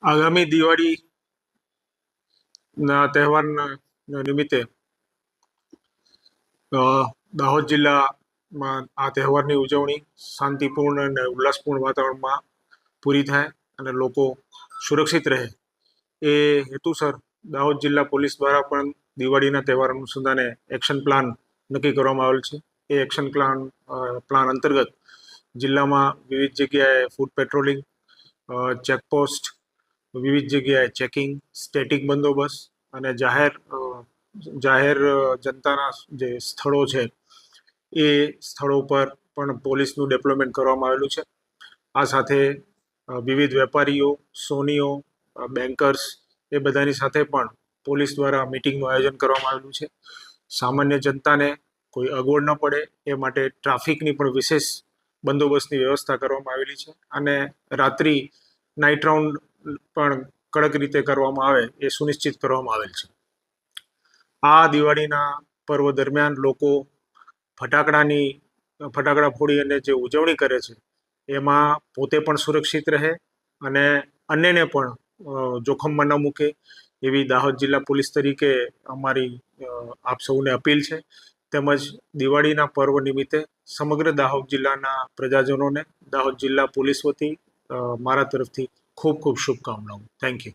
આગામી દિવાળીના તહેવારના નિમિત્તે દાહોદ જિલ્લામાં આ તહેવારની ઉજવણી શાંતિપૂર્ણ અને ઉલ્લાસપૂર્ણ વાતાવરણમાં પૂરી થાય અને લોકો સુરક્ષિત રહે એ હેતુસર દાહોદ જિલ્લા પોલીસ દ્વારા પણ દિવાળીના તહેવાર અનુસંધાને એક્શન પ્લાન નક્કી કરવામાં આવેલ છે. એ એક્શન પ્લાન અંતર્ગત જિલ્લામાં વિવિધ જગ્યાએ ફૂડ પેટ્રોલિંગ, ચેકપોસ્ટ, વિવિધ જગ્યાએ ચેકિંગ, સ્ટેટિક બંદોબસ્ત અને જાહેર જનતાના જે સ્થળો છે એ સ્થળો પર પણ પોલીસનું ડેપ્લોયમેન્ટ કરવામાં આવેલું છે. આ સાથે વિવિધ વેપારીઓ, સોનીઓ, બેન્કર્સ એ બધાની સાથે પણ પોલીસ દ્વારા મિટિંગનું આયોજન કરવામાં આવેલું છે. સામાન્ય જનતાને કોઈ અગવડ ન પડે એ માટે ટ્રાફિકની પણ વિશેષ બંદોબસ્તની વ્યવસ્થા કરવામાં આવેલી છે અને રાત્રિ નાઇટ રાઉન્ડ પણ કડક રીતે કરવામાં આવે એ સુનિશ્ચિત કરવામાં આવેલ છે. આ દિવાળીના પર્વ દરમિયાન લોકો ફટાકડા ફોડી અને જે ઉજવણી કરે છે એમાં પોતે પણ સુરક્ષિત રહે અને અન્યને પણ જોખમમાં ન મૂકે એવી દાહોદ જિલ્લા પોલીસ તરીકે અમારી આપ સૌને અપીલ છે. તેમજ દિવાળીના પર્વ નિમિત્તે સમગ્ર દાહોદ જિલ્લાના પ્રજાજનોને દાહોદ જિલ્લા પોલીસ વતી મારા તરફથી ખૂબ ખૂબ શુભકામનાઓ. Thank you.